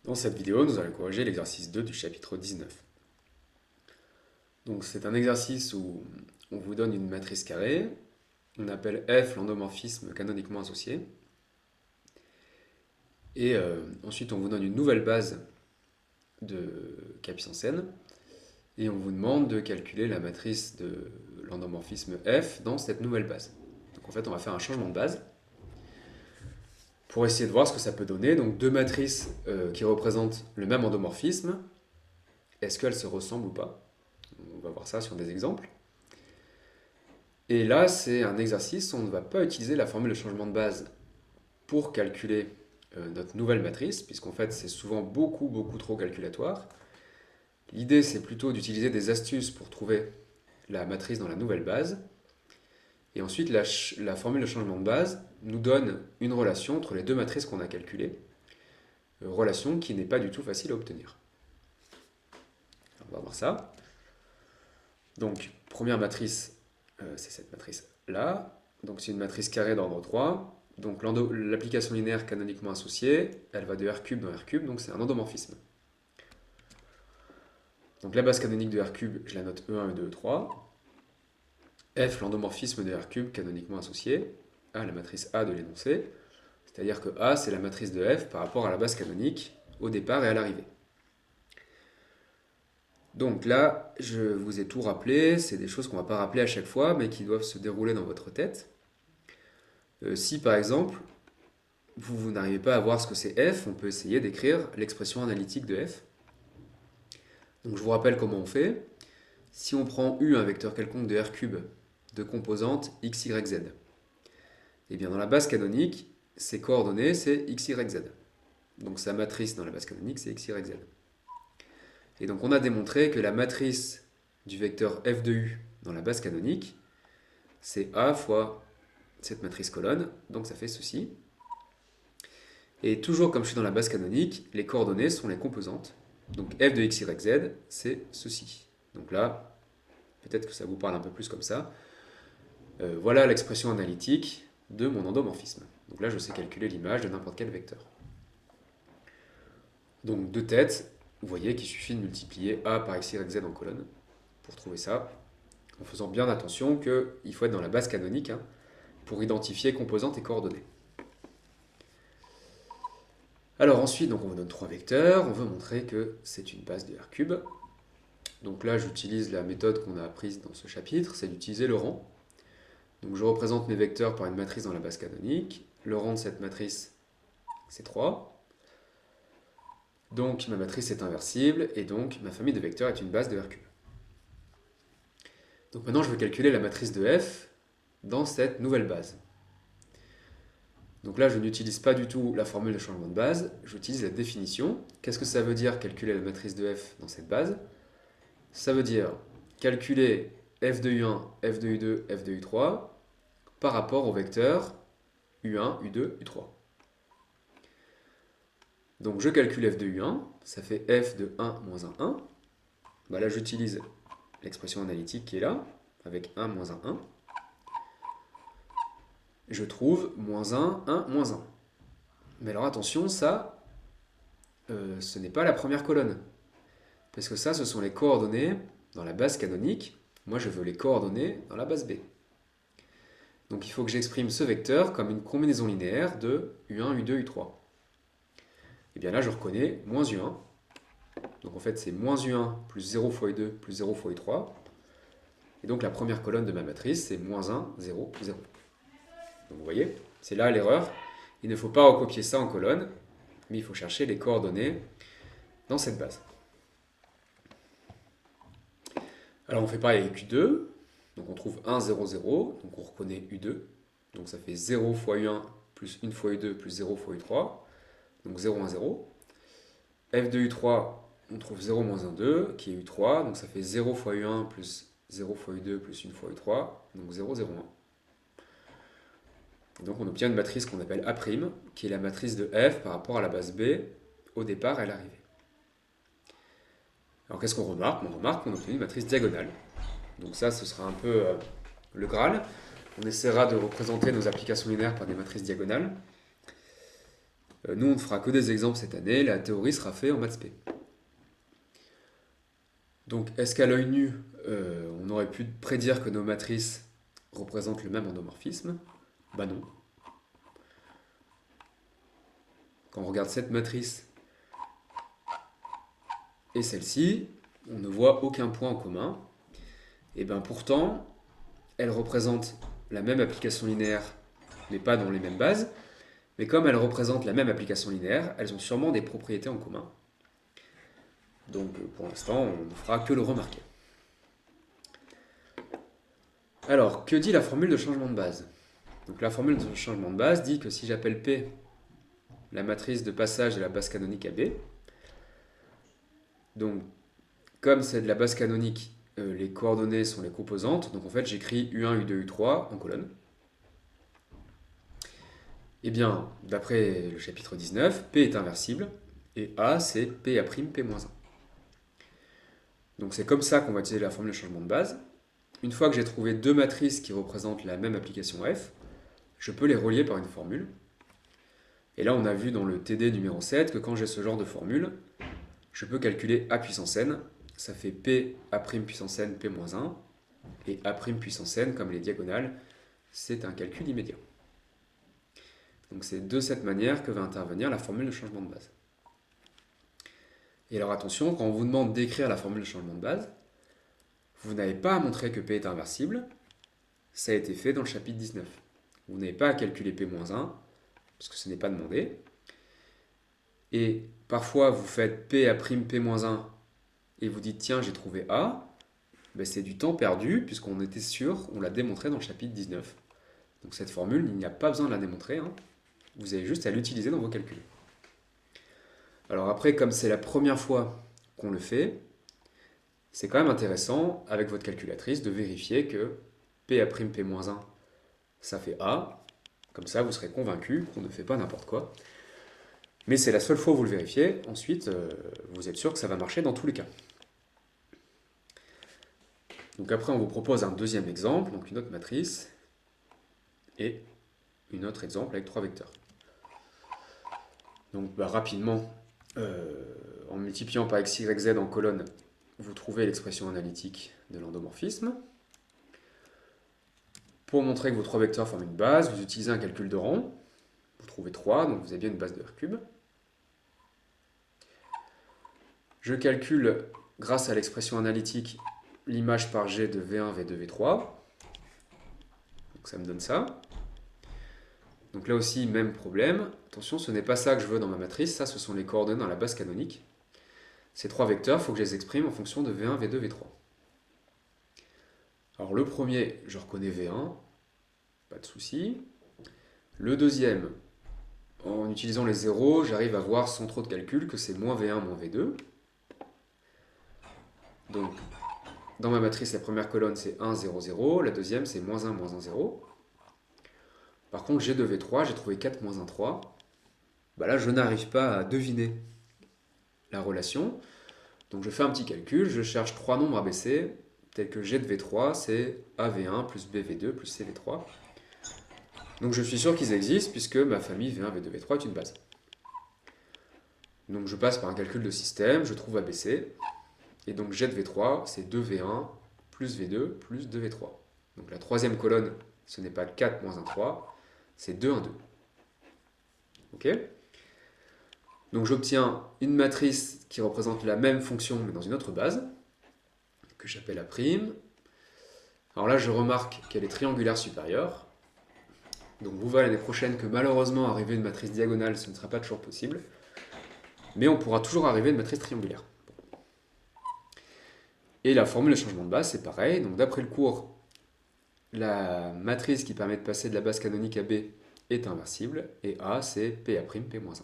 Dans cette vidéo, nous allons corriger l'exercice 2 du chapitre 19. Donc c'est un exercice où on vous donne une matrice carrée, on appelle F l'endomorphisme canoniquement associé, et ensuite on vous donne une nouvelle base de K-puissance n, et on vous demande de calculer la matrice de l'endomorphisme F dans cette nouvelle base. Donc en fait on va faire un changement de base pour essayer de voir ce que ça peut donner. Donc deux matrices qui représentent le même endomorphisme, est-ce qu'elles se ressemblent ou pas? On va voir ça sur des exemples. Et là, c'est un exercice où on ne va pas utiliser la formule de changement de base pour calculer notre nouvelle matrice, puisqu'en fait, c'est souvent beaucoup trop calculatoire. L'idée, c'est plutôt d'utiliser des astuces pour trouver la matrice dans la nouvelle base. Et ensuite, la formule de changement de base nous donne une relation entre les deux matrices qu'on a calculées, relation qui n'est pas du tout facile à obtenir. On va voir ça. Donc, première matrice, c'est cette matrice-là. Donc, c'est une matrice carrée d'ordre 3. Donc, l'application linéaire canoniquement associée, elle va de R³ dans R³, donc c'est un endomorphisme. Donc, la base canonique de R³, je la note E1, E2, E3. F, l'endomorphisme de R³ canoniquement associé, à la matrice A de l'énoncé. C'est-à-dire que A, c'est la matrice de F par rapport à la base canonique au départ et à l'arrivée. Donc là, je vous ai tout rappelé, c'est des choses qu'on ne va pas rappeler à chaque fois, mais qui doivent se dérouler dans votre tête. Si par exemple, vous n'arrivez pas à voir ce que c'est f, on peut essayer d'écrire l'expression analytique de f. Donc je vous rappelle comment on fait. Si on prend U, un vecteur quelconque de R³ de composante x, y, z, et bien dans la base canonique, ses coordonnées, c'est x, y, z. Donc sa matrice dans la base canonique, c'est x, y, z. Et donc on a démontré que la matrice du vecteur f de u dans la base canonique, c'est A fois cette matrice colonne, donc ça fait ceci. Et toujours comme je suis dans la base canonique, les coordonnées sont les composantes. Donc f de x, y, z, c'est ceci. Donc là, peut-être que ça vous parle un peu plus comme ça. Voilà l'expression analytique de mon endomorphisme. Donc là, je sais calculer l'image de n'importe quel vecteur. Donc de tête, vous voyez qu'il suffit de multiplier A par x, y, z en colonne pour trouver ça, en faisant bien attention qu'il faut être dans la base canonique pour identifier composantes et coordonnées. Alors ensuite, donc on vous donne trois vecteurs, on veut montrer que c'est une base de R³. Donc là, j'utilise la méthode qu'on a apprise dans ce chapitre, c'est d'utiliser le rang. Donc je représente mes vecteurs par une matrice dans la base canonique. Le rang de cette matrice, c'est 3. Donc ma matrice est inversible, et donc ma famille de vecteurs est une base de R³. Donc maintenant, je veux calculer la matrice de f dans cette nouvelle base. Donc là, je n'utilise pas du tout la formule de changement de base, j'utilise la définition. Qu'est-ce que ça veut dire calculer la matrice de f dans cette base? Ça veut dire calculer f de u1, f de u2, f de u3 par rapport au vecteur u1, u2, u3. Donc je calcule f de u1, ça fait f de 1 moins 1, 1. Bah là, j'utilise l'expression analytique qui est là, avec 1 moins 1, 1. Je trouve moins 1, 1, moins 1. Mais alors attention, ça, ce n'est pas la première colonne. Parce que ça, ce sont les coordonnées dans la base canonique. Moi, je veux les coordonnées dans la base B. Donc il faut que j'exprime ce vecteur comme une combinaison linéaire de U1, U2, U3. Et bien là, je reconnais moins U1. Donc en fait, c'est moins U1 plus 0 fois U2 plus 0 fois U3. Et donc la première colonne de ma matrice, c'est moins 1, 0, 0. Donc vous voyez, c'est là l'erreur. Il ne faut pas recopier ça en colonne, mais il faut chercher les coordonnées dans cette base. Alors on fait pareil avec U2, donc on trouve 1, 0, 0, donc on reconnaît U2, donc ça fait 0 fois U1 plus 1 fois U2 plus 0 fois U3, donc 0, 1, 0. F de U3, on trouve 0 moins 1, 2, qui est U3, donc ça fait 0 fois U1 plus 0 fois U2 plus 1 fois U3, donc 0, 0, 1. Et donc on obtient une matrice qu'on appelle A', qui est la matrice de F par rapport à la base B au départ et à l'arrivée. Alors qu'est-ce qu'on remarque? On remarque qu'on obtient une matrice diagonale. Donc ça, ce sera un peu le Graal. On essaiera de représenter nos applications linéaires par des matrices diagonales. Nous, on ne fera que des exemples cette année, la théorie sera faite en maths spé. Donc, est-ce qu'à l'œil nu, on aurait pu prédire que nos matrices représentent le même endomorphisme? Bah non. Quand on regarde cette matrice et celle-ci, on ne voit aucun point en commun. Et bien pourtant, elles représentent la même application linéaire, mais pas dans les mêmes bases. Mais comme elles représentent la même application linéaire, elles ont sûrement des propriétés en commun. Donc pour l'instant, on ne fera que le remarquer. Alors, que dit la formule de changement de base? Donc la formule de changement de base dit que si j'appelle P la matrice de passage de la base canonique à B, donc comme c'est de la base canonique, les coordonnées sont les composantes, donc en fait j'écris U1, U2, U3 en colonne. Eh bien, d'après le chapitre 19, P est inversible, et A c'est P', P-1. Donc c'est comme ça qu'on va utiliser la formule de changement de base. Une fois que j'ai trouvé deux matrices qui représentent la même application F, je peux les relier par une formule. Et là, on a vu dans le TD numéro 7 que quand j'ai ce genre de formule, je peux calculer A puissance n, ça fait P A' puissance n P-1, et A' puissance n, comme les diagonales, c'est un calcul immédiat. Donc c'est de cette manière que va intervenir la formule de changement de base. Et alors attention, quand on vous demande d'écrire la formule de changement de base, vous n'avez pas à montrer que P est inversible, ça a été fait dans le chapitre 19. Vous n'avez pas à calculer P-1, parce que ce n'est pas demandé. Et parfois, vous faites P' P-1 et vous dites, tiens, j'ai trouvé A. Ben, c'est du temps perdu, puisqu'on était sûr, on l'a démontré dans le chapitre 19. Donc cette formule, il n'y a pas besoin de la démontrer, hein. Vous avez juste à l'utiliser dans vos calculs. Alors après, comme c'est la première fois qu'on le fait, c'est quand même intéressant, avec votre calculatrice, de vérifier que P' P-1, ça fait A. Comme ça, vous serez convaincu qu'on ne fait pas n'importe quoi. Mais c'est la seule fois où vous le vérifiez. Ensuite, vous êtes sûr que ça va marcher dans tous les cas. Donc après, on vous propose un deuxième exemple, donc une autre matrice, et un autre exemple avec 3 vecteurs. Donc rapidement, en multipliant par x, y, z en colonne, vous trouvez l'expression analytique de l'endomorphisme. Pour montrer que vos 3 vecteurs forment une base, vous utilisez un calcul de rang. Vous trouvez 3, donc vous avez bien une base de R3. Je calcule, grâce à l'expression analytique, l'image par G de V1, V2, V3. Donc ça me donne ça. Donc là aussi, même problème. Attention, ce n'est pas ça que je veux dans ma matrice. Ça, ce sont les coordonnées dans la base canonique. Ces 3 vecteurs, il faut que je les exprime en fonction de V1, V2, V3. Alors le premier, je reconnais V1, pas de souci. Le deuxième, en utilisant les zéros, j'arrive à voir sans trop de calcul que c'est moins V1, moins V2. Donc, dans ma matrice, la première colonne, c'est 1, 0, 0. La deuxième, c'est moins 1, moins 1, 0. Par contre, G de V3, j'ai trouvé 4, moins 1, 3. Bah là, je n'arrive pas à deviner la relation. Donc, je fais un petit calcul. Je cherche 3 nombres abaissés, tels que G de V3, c'est AV1 plus BV2 plus CV3. Donc, je suis sûr qu'ils existent, puisque ma famille V1, V2, V3 est une base. Donc, je passe par un calcul de système, je trouve ABC. Et donc G de V3, c'est 2V1 plus V2 plus 2V3. Donc la troisième colonne, ce n'est pas 4 moins 1, 3, c'est 2, 1, 2. Ok? Donc j'obtiens une matrice qui représente la même fonction, mais dans une autre base, que j'appelle A'. Alors là, je remarque qu'elle est triangulaire supérieure. Donc vous verrez l'année prochaine que malheureusement, arriver à une matrice diagonale, ce ne sera pas toujours possible. Mais on pourra toujours arriver à une matrice triangulaire. Et la formule de changement de base, c'est pareil. Donc d'après le cours, la matrice qui permet de passer de la base canonique à B est inversible. Et A, c'est P', P-1.